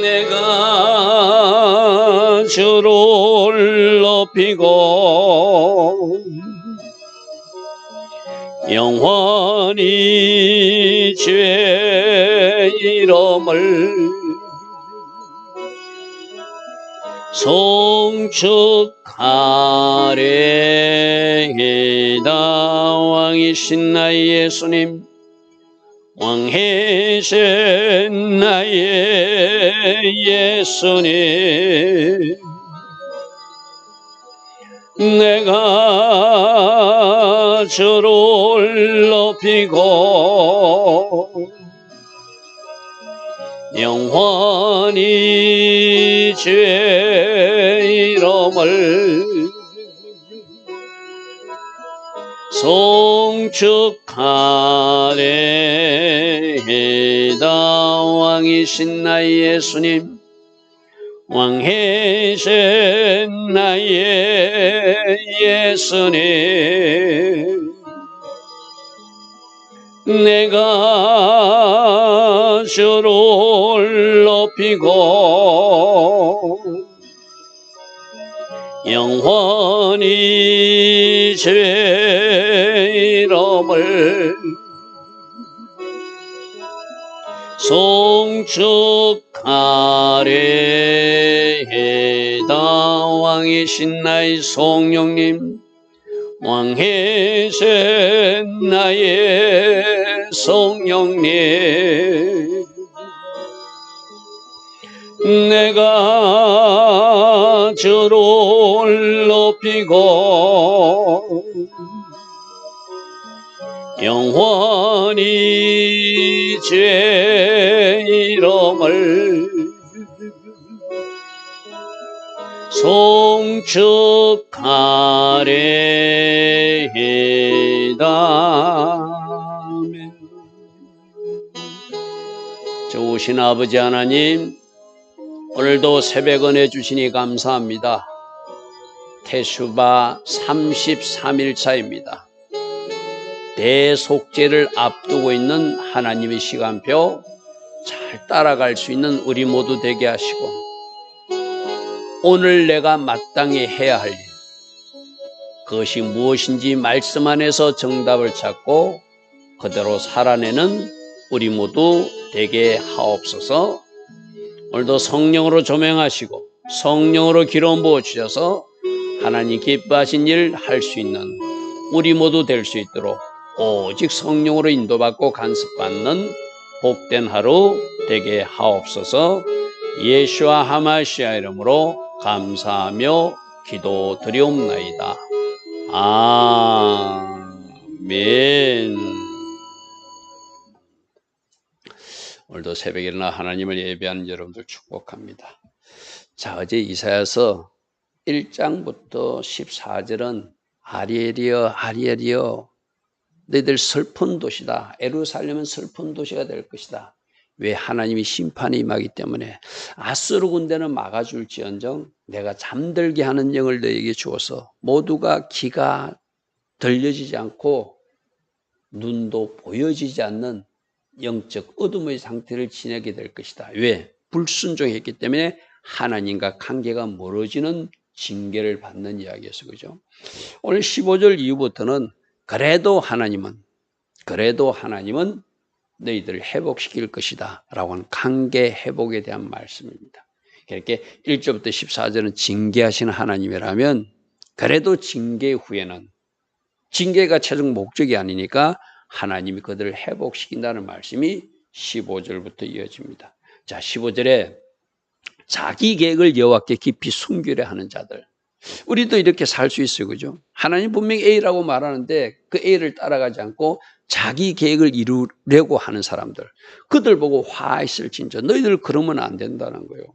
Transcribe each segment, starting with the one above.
내가 주를 높이고 영원히 주의 이름을 송축하리이다. 왕이신 나의 예수님, 왕이신 나의 예수님, 내가 주를 높이고 영원히 주의 이름을 송축하리이다. 왕이신 나의 예수님, 왕이신 나의 예수님, 내가 주를 높이고 영원히 주의 이름을 송축하리이다. 왕이신 나의 성령님, 왕이신 나의 성령님, 내가 주를 높이고 영원히 주의 이름을 송축하리이다. 좋으신 아버지 하나님, 오늘도 새벽 은혜 주시니 감사합니다. 태수바 33일차입니다. 대속죄를 앞두고 있는 하나님의 시간표 잘 따라갈 수 있는 우리 모두 되게 하시고, 오늘 내가 마땅히 해야 할 일, 그것이 무엇인지 말씀 안에서 정답을 찾고 그대로 살아내는 우리 모두 되게 하옵소서. 오늘도 성령으로 조명하시고 성령으로 기름 부어 주셔서 하나님 기뻐하신 일 할 수 있는 우리 모두 될 수 있도록 오직 성령으로 인도받고 간섭받는 복된 하루 되게 하옵소서. 예수와 하마시아 이름으로 감사하며 기도드리옵나이다. 아멘. 오늘도 새벽에 일어나 하나님을 예배하는 여러분들 축복합니다. 자, 어제 이사야서 1장부터 14절은 아리엘이여 아리엘이여 너희들 슬픈 도시다. 예루살렘은 슬픈 도시가 될 것이다. 왜? 하나님이 심판이 임하기 때문에. 아수르 군대는 막아줄지언정 내가 잠들게 하는 영을 너희에게 주어서 모두가 귀가 들려지지 않고 눈도 보여지지 않는 영적 어둠의 상태를 지내게 될 것이다. 왜? 불순종했기 때문에 하나님과 관계가 멀어지는 징계를 받는 이야기였어요. 그죠? 오늘 15절 이후부터는 그래도 하나님은 너희들을 회복시킬 것이다 라고 하는 관계 회복에 대한 말씀입니다. 이렇게 1절부터 14절은 징계하시는 하나님이라면, 그래도 징계 후에는, 징계가 최종 목적이 아니니까 하나님이 그들을 회복시킨다는 말씀이 15절부터 이어집니다. 자, 15절에 자기 계획을 여호와께 깊이 숨기려 하는 자들, 우리도 이렇게 살 수 있어요. 그죠? 하나님 분명히 A라고 말하는데 그 A를 따라가지 않고 자기 계획을 이루려고 하는 사람들, 그들 보고 화했을 진저 너희들 그러면 안 된다는 거예요.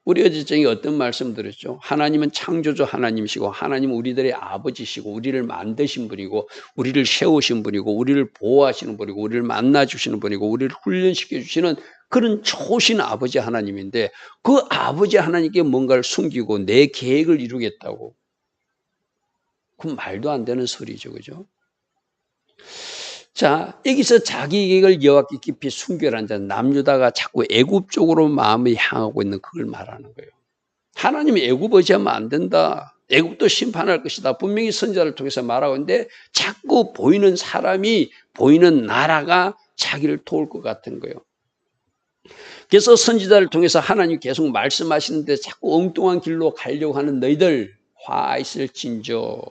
우리 어제저녁에 어떤 말씀 드렸죠? 하나님은 창조주 하나님이시고 하나님은 우리들의 아버지시고 우리를 만드신 분이고 우리를 세우신 분이고 우리를 보호하시는 분이고 우리를 만나주시는 분이고 우리를 훈련시켜주시는 그런 좋으신 아버지 하나님인데, 그 아버지 하나님께 뭔가를 숨기고 내 계획을 이루겠다고, 그건 말도 안 되는 소리죠. 그죠? 자, 여기서 자기 이익을 여호와께 깊이 순결한 자는 남유다가 자꾸 애굽 쪽으로 마음이 향하고 있는 그걸 말하는 거예요. 하나님이 애굽 의지하면 안 된다. 애굽도 심판할 것이다. 분명히 선지자를 통해서 말하고 있는데 자꾸 보이는 사람이, 보이는 나라가 자기를 도울 것 같은 거예요. 그래서 선지자를 통해서 하나님이 계속 말씀하시는데 자꾸 엉뚱한 길로 가려고 하는 너희들 화 있을진저.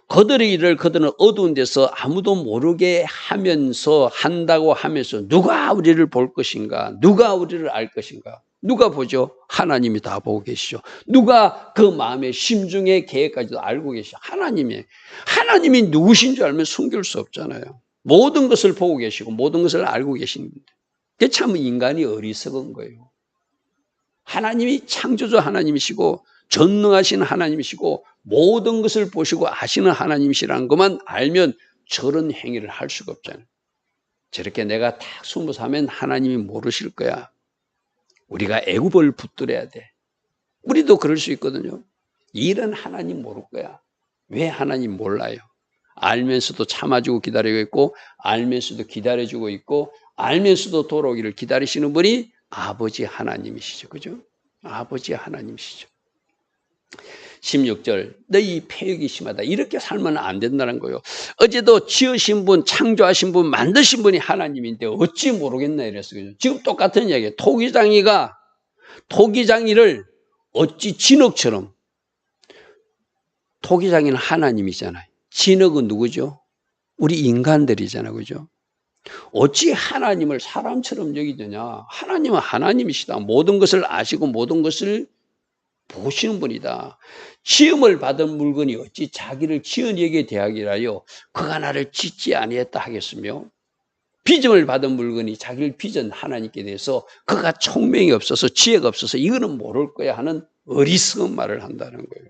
그들의 일을 그들은 어두운 데서 아무도 모르게 하면서 한다고 하면서 누가 우리를 볼 것인가? 누가 우리를 알 것인가? 누가 보죠? 하나님이 다 보고 계시죠. 누가 그 마음의 심중의 계획까지도 알고 계시죠. 하나님이 누구신 줄 알면 숨길 수 없잖아요. 모든 것을 보고 계시고 모든 것을 알고 계시는데 그게 참 인간이 어리석은 거예요. 하나님이 창조주 하나님이시고 전능하신 하나님이시고 모든 것을 보시고 아시는 하나님이시라는 것만 알면 저런 행위를 할 수가 없잖아요. 저렇게 내가 딱 숨어서 하면 하나님이 모르실 거야. 우리가 애굽을 붙들어야 돼. 우리도 그럴 수 있거든요. 일은 하나님 모를 거야. 왜 하나님 몰라요? 알면서도 참아주고 기다리고 있고 알면서도 기다려주고 있고 알면서도 돌아오기를 기다리시는 분이 아버지 하나님이시죠. 그죠? 아버지 하나님이시죠. 16절 너희 패역이 심하다. 이렇게 살면 안 된다는 거예요. 어제도 지으신 분, 창조하신 분, 만드신 분이 하나님인데 어찌 모르겠나 이랬어요. 지금 똑같은 이야기예요. 토기장이를 어찌 진흙처럼. 토기장이는 하나님이잖아요. 진흙은 누구죠? 우리 인간들이잖아요. 그죠? 어찌 하나님을 사람처럼 여기느냐. 하나님은 하나님이시다. 모든 것을 아시고 모든 것을 보시는 분이다. 지음을 받은 물건이 어찌 자기를 지은 이에게 대하기라요. 그가 나를 짓지 아니했다 하겠으며 빚음을 받은 물건이 자기를 빚은 하나님께 대해서 그가 총명이 없어서 지혜가 없어서 이거는 모를 거야 하는 어리석은 말을 한다는 거예요.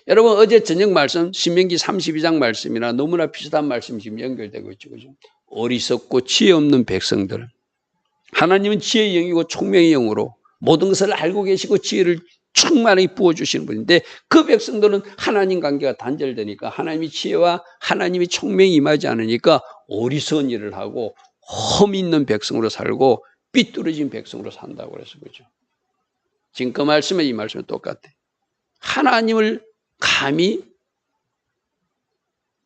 여러분 어제 저녁 말씀 신명기 32장 말씀이나 너무나 비슷한 말씀이 지금 연결되고 있죠. 그죠? 어리석고 지혜 없는 백성들. 하나님은 지혜의 영이고 총명의 영으로 모든 것을 알고 계시고 지혜를 충만히 부어주시는 분인데 그 백성들은 하나님 관계가 단절되니까 하나님이 지혜와 하나님이 총명이 임하지 않으니까 어리석은 일을 하고 험이 있는 백성으로 살고 삐뚤어진 백성으로 산다고 그래서 그죠. 지금 그 말씀에 이 말씀은 똑같아. 하나님을 감히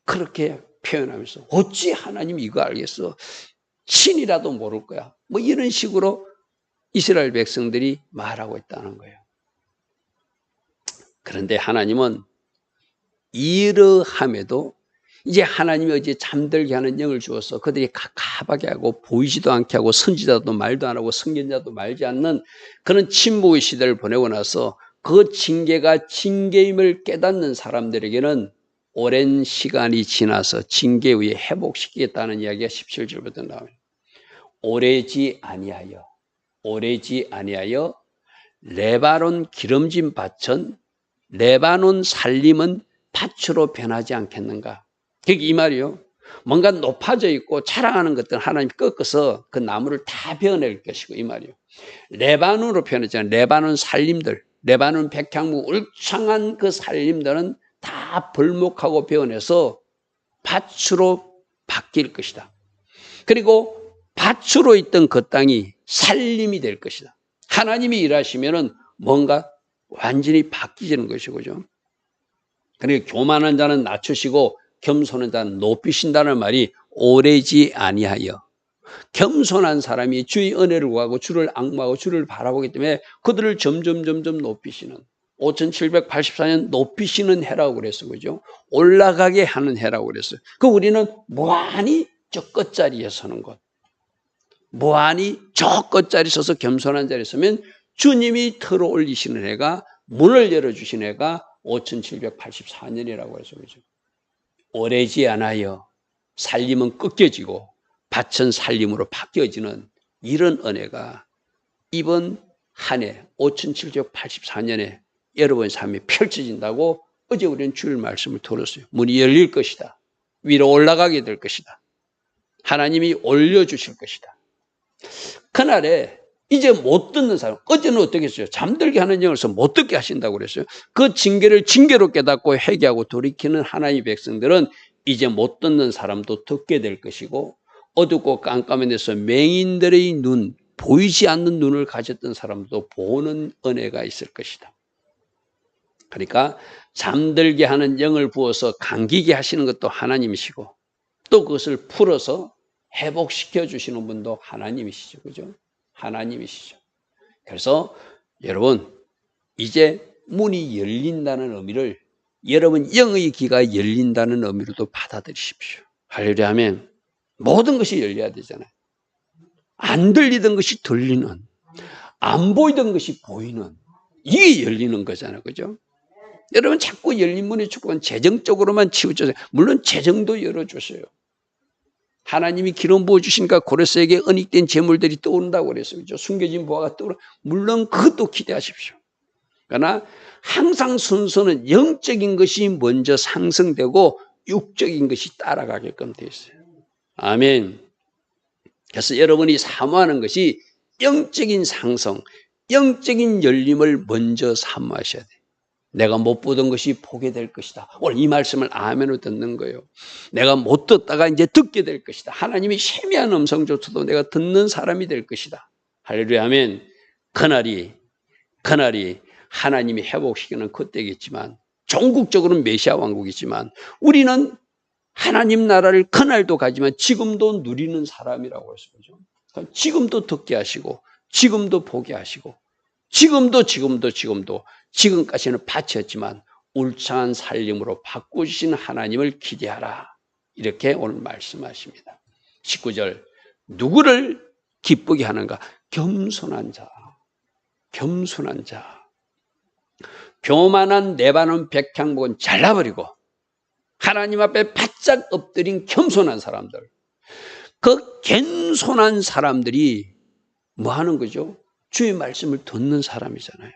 그렇게 표현하면서 어찌 하나님이 이거 알겠어? 신이라도 모를 거야. 뭐 이런 식으로 이스라엘 백성들이 말하고 있다는 거예요. 그런데 하나님은 이러함에도 이제 하나님이 어제 잠들게 하는 영을 주어서 그들이 갑갑하게 하고 보이지도 않게 하고 선지자도 말도 안 하고 선견자도 말지 않는 그런 침묵의 시대를 보내고 나서 그 징계가 징계임을 깨닫는 사람들에게는 오랜 시간이 지나서 징계 후에 회복시키겠다는 이야기가 17절부터 나와요. 오래지 아니하여 레바논 기름진 밭은 레바논 살림은 밭으로 변하지 않겠는가? 그게 이 말이요. 뭔가 높아져 있고 자랑하는 것들은 하나님이 꺾어서 그 나무를 다 베어낼 것이고 이 말이요. 레바논으로 표현했잖아요. 레바논 살림들, 레바논 백향무 울창한 그 살림들은 다 벌목하고 베어내서 밭으로 바뀔 것이다. 그리고 밭으로 있던 그 땅이 살림이 될 것이다. 하나님이 일하시면은 뭔가 완전히 바뀌는 것이고, 그죠? 그러니까 교만한 자는 낮추시고 겸손한 자는 높이신다는 말이 오래지 아니하여. 겸손한 사람이 주의 은혜를 구하고 주를 앙모하고 주를 바라보기 때문에 그들을 점점 높이시는 5784년 높이시는 해라고 그랬어요. 그죠? 올라가게 하는 해라고 그랬어요. 그 우리는 무한히 저 끝자리에 서는 것. 무한히 저 끝자리 서서 겸손한 자리에 서면 주님이 틀어 올리시는 해가 문을 열어주신 해가 5784년이라고 해서 그죠. 오래지 않아요. 살림은 꺾여지고 밭은 살림으로 바뀌어지는 이런 은혜가 이번 한 해 5784년에 여러분의 삶이 펼쳐진다고 어제 우리는 주일 말씀을 들었어요. 문이 열릴 것이다. 위로 올라가게 될 것이다. 하나님이 올려주실 것이다. 그날에 이제 못 듣는 사람, 어제는 어떻게 했어요? 잠들게 하는 영으로서 못 듣게 하신다고 그랬어요. 그 징계를 징계로 깨닫고 회개하고 돌이키는 하나님의 백성들은 이제 못 듣는 사람도 듣게 될 것이고 어둡고 깜깜한 데서 맹인들의 눈, 보이지 않는 눈을 가졌던 사람도 보는 은혜가 있을 것이다. 그러니까 잠들게 하는 영을 부어서 감기게 하시는 것도 하나님이시고 또 그것을 풀어서 회복시켜 주시는 분도 하나님이시죠. 그죠? 하나님이시죠. 그래서 여러분 이제 문이 열린다는 의미를 여러분 영의 귀가 열린다는 의미로도 받아들이십시오. 할렐루야 하면 모든 것이 열려야 되잖아요. 안 들리던 것이 들리는, 안 보이던 것이 보이는, 이게 열리는 거잖아요. 그죠? 여러분 자꾸 열린 문의 축복은 재정적으로만 치우쳐서, 물론 재정도 열어주세요. 하나님이 기름 부어주시니까 고레스에게 은닉된 재물들이 떠오른다고 그랬어요. 그죠? 숨겨진 보화가 떠오르, 물론 그것도 기대하십시오. 그러나 항상 순서는 영적인 것이 먼저 상승되고 육적인 것이 따라가게끔 되어 있어요. 아멘. 그래서 여러분이 사모하는 것이 영적인 상승, 영적인 열림을 먼저 사모하셔야 돼요. 내가 못 보던 것이 보게 될 것이다. 오늘 이 말씀을 아멘으로 듣는 거예요. 내가 못 듣다가 이제 듣게 될 것이다. 하나님이 세미한 음성조차도 내가 듣는 사람이 될 것이다. 할렐루야 하면 그날이 하나님이 회복시키는 그때겠지만 종국적으로는 메시아 왕국이지만 우리는 하나님 나라를 그날도 가지만 지금도 누리는 사람이라고 해서 그죠? 지금도 듣게 하시고 지금도 보게 하시고 지금도 지금까지는 바쳤지만 울창한 살림으로 바꾸신 하나님을 기대하라. 이렇게 오늘 말씀하십니다. 19절 누구를 기쁘게 하는가? 겸손한 자. 겸손한 자. 교만한 내바는 백향목은 잘라버리고 하나님 앞에 바짝 엎드린 겸손한 사람들. 그 겸손한 사람들이 뭐 하는 거죠? 주의 말씀을 듣는 사람이잖아요.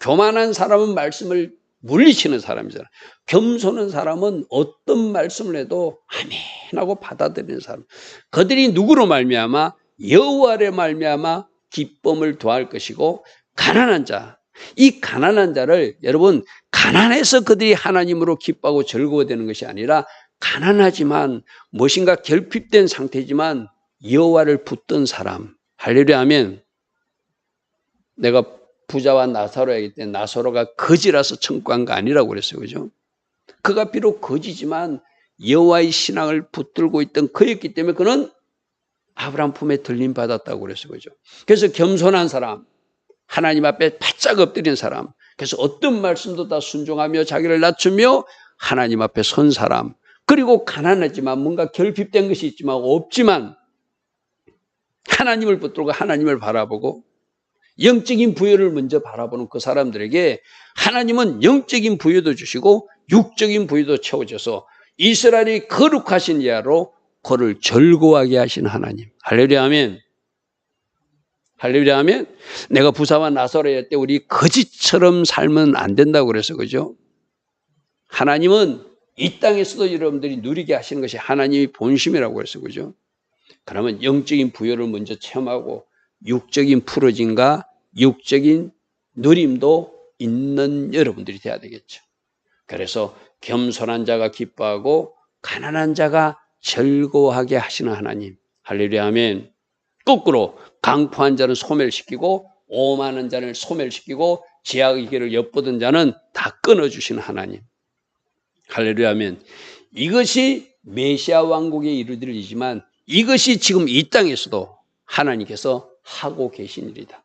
교만한 사람은 말씀을 물리치는 사람이잖아요. 겸손한 사람은 어떤 말씀을 해도 아멘 하고 받아들이는 사람. 그들이 누구로 말미암아? 여호와를 말미암아 기쁨을 더할 것이고 가난한 자. 이 가난한 자를 여러분 가난해서 그들이 하나님으로 기뻐하고 즐거워되는 것이 아니라 가난하지만 무엇인가 결핍된 상태지만 여호와를 붙든 사람. 할렐루야 하면 내가 부자와 나사로 얘기할 때 나사로가 거지라서 천국 간 거 아니라고 그랬어요. 그죠? 그가 비록 거지지만 여호와의 신앙을 붙들고 있던 그였기 때문에 그는 아브라함 품에 들림 받았다고 그랬어요. 그죠? 그래서 겸손한 사람, 하나님 앞에 바짝 엎드린 사람, 그래서 어떤 말씀도 다 순종하며 자기를 낮추며 하나님 앞에 선 사람, 그리고 가난하지만 뭔가 결핍된 것이 있지만 없지만 하나님을 붙들고 하나님을 바라보고 영적인 부여를 먼저 바라보는 그 사람들에게 하나님은 영적인 부여도 주시고 육적인 부여도 채워줘서 이스라엘이 거룩하신 예하로 그를 즐거워하게 하신 하나님. 할렐루야 아멘. 할렐루야 하면 내가 부사와 나사로에 할 때 우리 거지처럼 살면 안 된다고 그래서 그죠? 하나님은 이 땅에서도 여러분들이 누리게 하시는 것이 하나님의 본심이라고 해서 그죠? 그러면 영적인 부여를 먼저 체험하고 육적인 풀어짐과 육적인 누림도 있는 여러분들이 돼야 되겠죠. 그래서 겸손한 자가 기뻐하고 가난한 자가 즐거워하게 하시는 하나님. 할렐루야 아멘. 거꾸로 강포한 자는 소멸시키고 오만한 자를 소멸시키고 제약의 길을 엿보던 자는 다 끊어주시는 하나님. 할렐루야 아멘. 이것이 메시아 왕국의 이루어지지만 이것이 지금 이 땅에서도 하나님께서 하고 계신 일이다.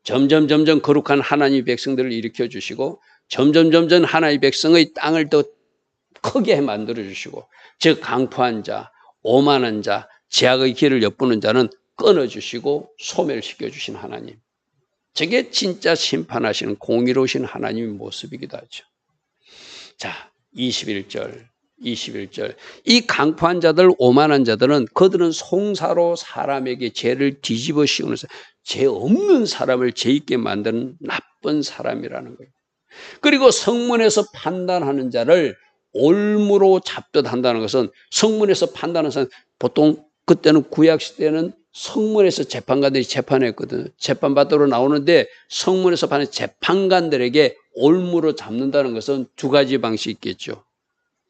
점점 거룩한 하나님의 백성들을 일으켜 주시고 점점 하나님의 백성의 땅을 더 크게 만들어 주시고 즉 강포한 자, 오만한 자, 제약의 길을 엿보는 자는 끊어주시고 소멸시켜 주신 하나님. 저게 진짜 심판하시는 공의로우신 하나님의 모습이기도 하죠. 자, 21절. 이 강포한 자들, 오만한 자들은 그들은 송사로 사람에게 죄를 뒤집어 씌우면서 죄 없는 사람을 죄 있게 만드는 나쁜 사람이라는 거예요. 그리고 성문에서 판단하는 자를 올무로 잡듯 한다는 것은 성문에서 판단하는 사람 보통 그때는 구약시대에는 성문에서 재판관들이 재판했거든요. 재판받으러 나오는데 성문에서 파는 재판관들에게 올무로 잡는다는 것은 두 가지 방식이 있겠죠.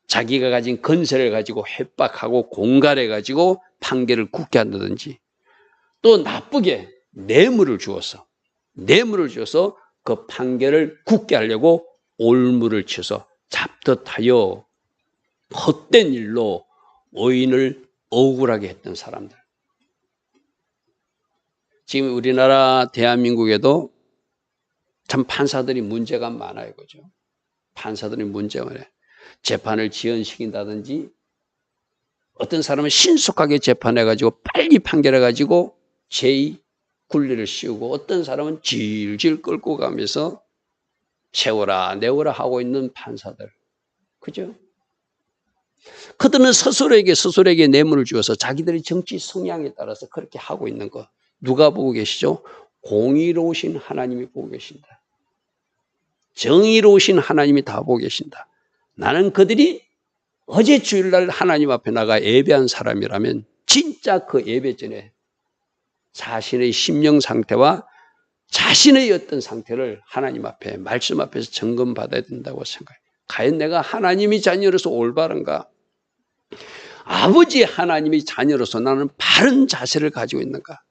자기가 가진 건세를 가지고 협박하고 공갈해 가지고 판결을 굳게 한다든지, 또 나쁘게 뇌물을 주어서 그 판결을 굳게 하려고 올무를 쳐서 잡듯하여 헛된 일로 의인을 억울하게 했던 사람들. 지금 우리나라 대한민국에도 참 판사들이 문제가 많아요. 그죠? 판사들이 문제가 많아요. 재판을 지연시킨다든지, 어떤 사람은 신속하게 재판해가지고 빨리 판결해가지고 죄의 굴레를 씌우고, 어떤 사람은 질질 끌고 가면서 세워라 내워라 하고 있는 판사들. 그죠? 그들은 스스로에게 뇌물을 주어서 자기들의 정치 성향에 따라서 그렇게 하고 있는 거 누가 보고 계시죠? 공의로우신 하나님이 보고 계신다. 정의로우신 하나님이 다 보고 계신다. 나는 그들이 어제 주일날 하나님 앞에 나가 예배한 사람이라면 진짜 그 예배 전에 자신의 심령 상태와 자신의 어떤 상태를 하나님 앞에, 말씀 앞에서 점검받아야 된다고 생각해요. 과연 내가 하나님의 자녀로서 올바른가? 아버지 하나님의 자녀로서 나는 바른 자세를 가지고 있는가?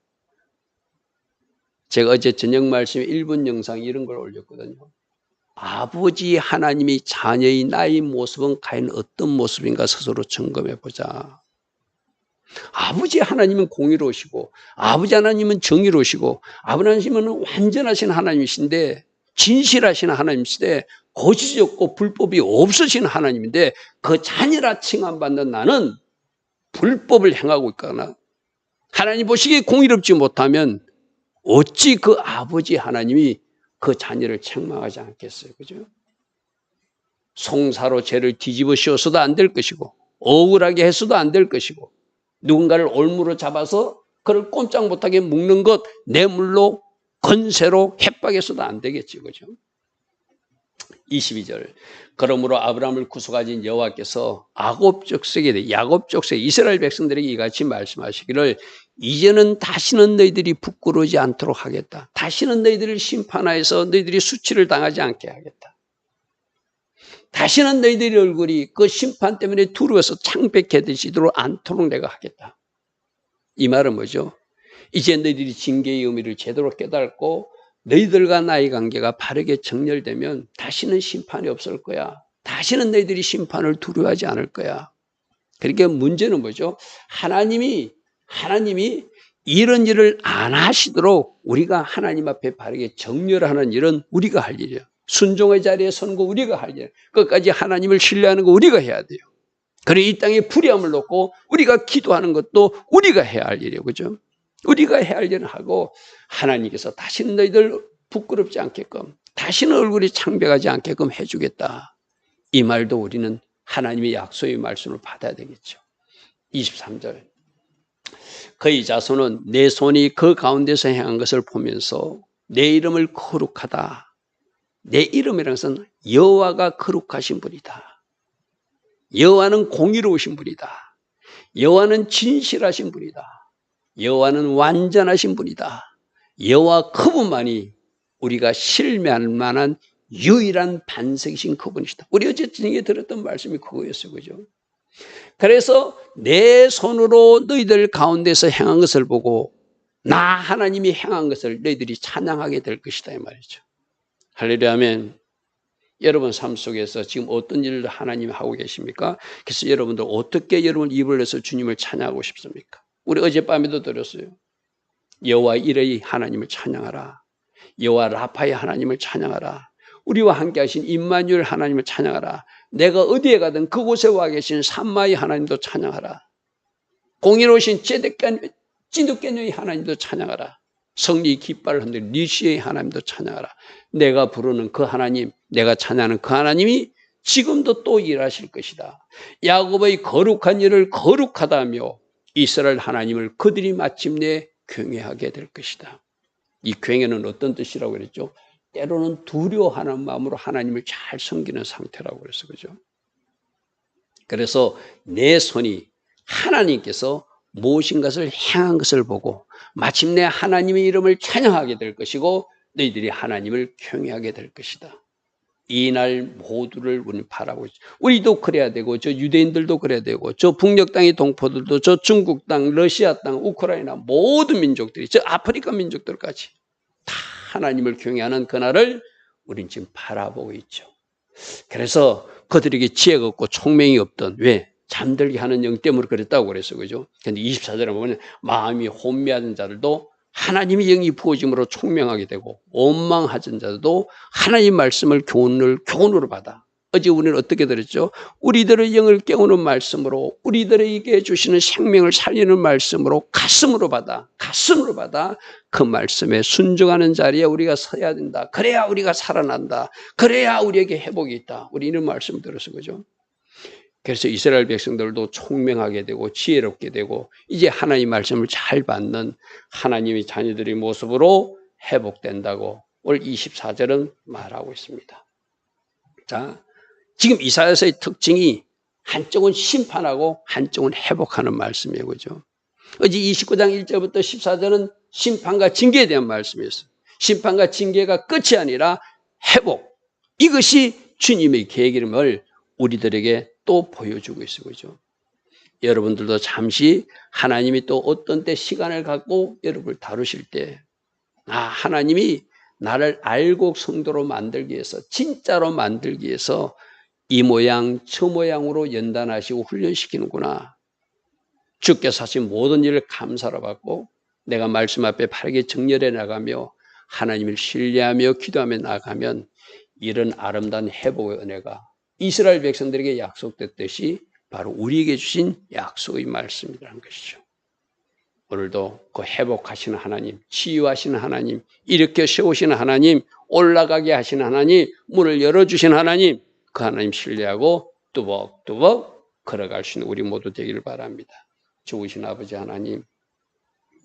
제가 어제 저녁 말씀에 1분 영상 이런 걸 올렸거든요. 아버지 하나님의 자녀의 나의 모습은 과연 어떤 모습인가 스스로 점검해 보자. 아버지 하나님은 공의로우시고, 아버지 하나님은 정의로우시고, 아버지 하나님은 완전하신 하나님이신데, 진실하신 하나님이신데, 거짓이 없고 불법이 없으신 하나님인데, 그 자녀라 칭함받는 나는 불법을 행하고 있거나 하나님 보시기에 공의롭지 못하면 어찌 그 아버지 하나님이 그 자녀를 책망하지 않겠어요? 그죠? 송사로 죄를 뒤집어 씌워서도 안 될 것이고, 억울하게 해서도 안 될 것이고, 누군가를 올무로 잡아서 그를 꼼짝 못하게 묶는 것, 뇌물로 건세로 협박해서도 안 되겠지. 그죠? 22절. 그러므로 아브라함을 구속하신 여호와께서 야곱 족속에 이스라엘 백성들에게 이같이 말씀하시기를, 이제는 다시는 너희들이 부끄러우지 않도록 하겠다. 다시는 너희들을 심판하여서 너희들이 수치를 당하지 않게 하겠다. 다시는 너희들의 얼굴이 그 심판 때문에 두려워서 창백해지도록 않도록 내가 하겠다. 이 말은 뭐죠? 이제 너희들이 징계의 의미를 제대로 깨닫고 너희들과 나의 관계가 바르게 정렬되면 다시는 심판이 없을 거야. 다시는 너희들이 심판을 두려워하지 않을 거야. 그러니까 문제는 뭐죠? 하나님이 이런 일을 안 하시도록 우리가 하나님 앞에 바르게 정렬하는 일은 우리가 할 일이에요. 순종의 자리에 서는 거 우리가 할 일이에요. 끝까지 하나님을 신뢰하는 거 우리가 해야 돼요. 그리고 이 땅에 불의함을 놓고 우리가 기도하는 것도 우리가 해야 할 일이에요. 그죠? 우리가 해야 할 일을 하고, 하나님께서 다시는 너희들 부끄럽지 않게끔, 다시는 얼굴이 창백하지 않게끔 해주겠다. 이 말도 우리는 하나님의 약속의 말씀을 받아야 되겠죠. 23절. 그의 자손은 내 손이 그 가운데서 행한 것을 보면서 내 이름을 거룩하다. 내 이름이라는 것은 여호와가 거룩하신 분이다. 여호와는 공의로우신 분이다. 여호와는 진실하신 분이다. 여호와는 완전하신 분이다. 여호와 그분만이 우리가 신뢰할 만한 유일한 반석이신 그분이시다. 우리 어제 저녁에 들었던 말씀이 그거였어요. 그죠? 그래서 내 손으로 너희들 가운데서 행한 것을 보고 나 하나님이 행한 것을 너희들이 찬양하게 될 것이다 이 말이죠. 할렐루야 아멘. 여러분 삶 속에서 지금 어떤 일을 하나님이 하고 계십니까? 그래서 여러분들 어떻게 여러분 입을 내서 주님을 찬양하고 싶습니까? 우리 어젯밤에도 들었어요. 여호와 이레의 하나님을 찬양하라. 여호와 라파의 하나님을 찬양하라. 우리와 함께 하신 임마누엘 하나님을 찬양하라. 내가 어디에 가든 그곳에 와 계신 삼마의 하나님도 찬양하라. 공의로우신 찐득깨녀의 하나님도 찬양하라. 성리 깃발을 흔들 니시의 하나님도 찬양하라. 내가 부르는 그 하나님, 내가 찬양하는 그 하나님이 지금도 또 일하실 것이다. 야곱의 거룩한 일을 거룩하다며 이스라엘 하나님을 그들이 마침내 경외하게 될 것이다. 이 경외는 어떤 뜻이라고 그랬죠? 때로는 두려워하는 마음으로 하나님을 잘 섬기는 상태라고 그랬어요. 그죠? 그래서 내 손이 하나님께서 무엇인 것을 행한 것을 보고 마침내 하나님의 이름을 찬양하게 될 것이고 너희들이 하나님을 경외하게 될 것이다. 이날 모두를 우리는 바라보고 있죠. 우리도 그래야 되고 저 유대인들도 그래야 되고 저 북녘 땅의 동포들도 저 중국 땅, 러시아 땅, 우크라이나 모든 민족들이 저 아프리카 민족들까지 다 하나님을 경외하는 그날을 우린 지금 바라보고 있죠. 그래서 그들에게 지혜가 없고 총명이 없던 왜? 잠들게 하는 영 때문에 그랬다고 그랬어. 그죠? 근데 24절에 보면 마음이 혼미하던 자들도 하나님의 영이 부어짐으로 총명하게 되고 원망하던 자들도 하나님 말씀을 교훈으로 받아. 어제 우리는 어떻게 들었죠? 우리들의 영을 깨우는 말씀으로 우리들에게 주시는 생명을 살리는 말씀으로 가슴으로 받아 그 말씀에 순종하는 자리에 우리가 서야 된다. 그래야 우리가 살아난다. 그래야 우리에게 회복이 있다. 우리 이런 말씀을 들었어. 그죠? 그래서 이스라엘 백성들도 총명하게 되고 지혜롭게 되고 이제 하나님 말씀을 잘 받는 하나님의 자녀들의 모습으로 회복된다고 오늘 24절은 말하고 있습니다. 자, 지금 이사야서의 특징이 한쪽은 심판하고 한쪽은 회복하는 말씀이에요. 그죠? 어제 29장 1절부터 14절은 심판과 징계에 대한 말씀이었어요. 심판과 징계가 끝이 아니라 회복. 이것이 주님의 계획임을 우리들에게 또 보여주고 있어요. 그죠? 여러분들도 잠시 하나님이 또 어떤 때 시간을 갖고 여러분을 다루실 때, 하나님이 나를 알곡 성도로 만들기 위해서, 진짜로 만들기 위해서 이 모양, 저 모양으로 연단하시고 훈련시키는구나. 주께서 하신 모든 일을 감사로 받고 내가 말씀 앞에 바르게 정렬해 나가며 하나님을 신뢰하며 기도하며 나가면 이런 아름다운 회복의 은혜가 이스라엘 백성들에게 약속됐듯이 바로 우리에게 주신 약속의 말씀이라는 것이죠. 오늘도 그 회복하시는 하나님, 치유하시는 하나님, 일으켜 세우시는 하나님, 올라가게 하시는 하나님, 문을 열어주신 하나님, 그 하나님 신뢰하고 뚜벅뚜벅 걸어갈 수 있는 우리 모두 되기를 바랍니다. 좋으신 아버지 하나님,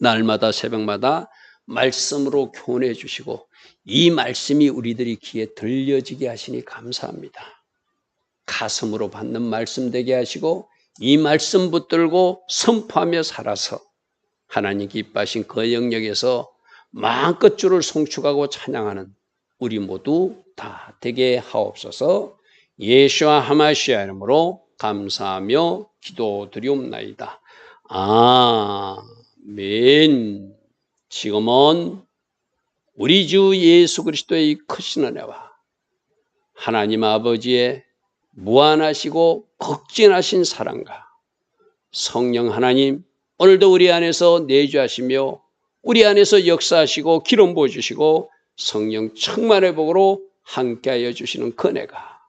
날마다 새벽마다 말씀으로 교훈해 주시고 이 말씀이 우리들이 귀에 들려지게 하시니 감사합니다. 가슴으로 받는 말씀 되게 하시고 이 말씀 붙들고 선포하며 살아서 하나님 기뻐하신 그 영역에서 마음껏 주를 송축하고 찬양하는 우리 모두 다 되게 하옵소서. 예수와 하마시아 이름으로 감사하며 기도드리옵나이다. 아멘. 지금은 우리 주 예수 그리스도의 크신 은혜와 하나님 아버지의 무한하시고 극진하신 사랑과 성령 하나님 오늘도 우리 안에서 내주하시며 우리 안에서 역사하시고 기름 부어주시고 성령 충만의 복으로 함께하여 주시는 그네가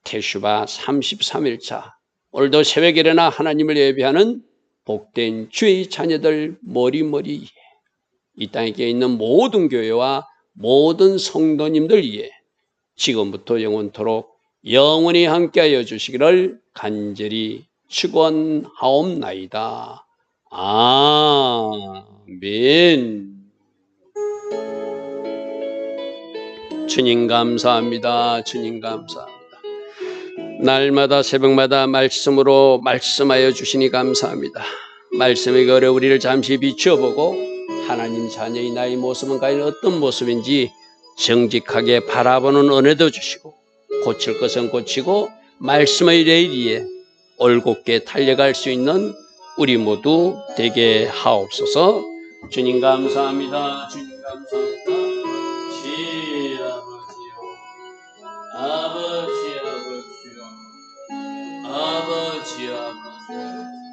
테슈바 33일차 오늘도 새벽에 일어나 하나님을 예배하는 복된 주의 자녀들 머리머리 이 땅에 있는 모든 교회와 모든 성도님들 위해 지금부터 영원토록 영원히 함께하여 주시기를 간절히 축원하옵나이다. 아멘. 주님 감사합니다. 주님 감사합니다. 날마다 새벽마다 말씀으로 말씀하여 주시니 감사합니다. 말씀의 거래 우리를 잠시 비추어보고 하나님 자녀의 나의 모습은 과연 어떤 모습인지 정직하게 바라보는 은혜도 주시고 고칠 것은 고치고 말씀의 레일위에 올곧게 달려갈 수 있는 우리 모두 되게 하옵소서. 주님 감사합니다. 주님 감사합니다. 아버지요 아버지 아버지요 아버지 아버지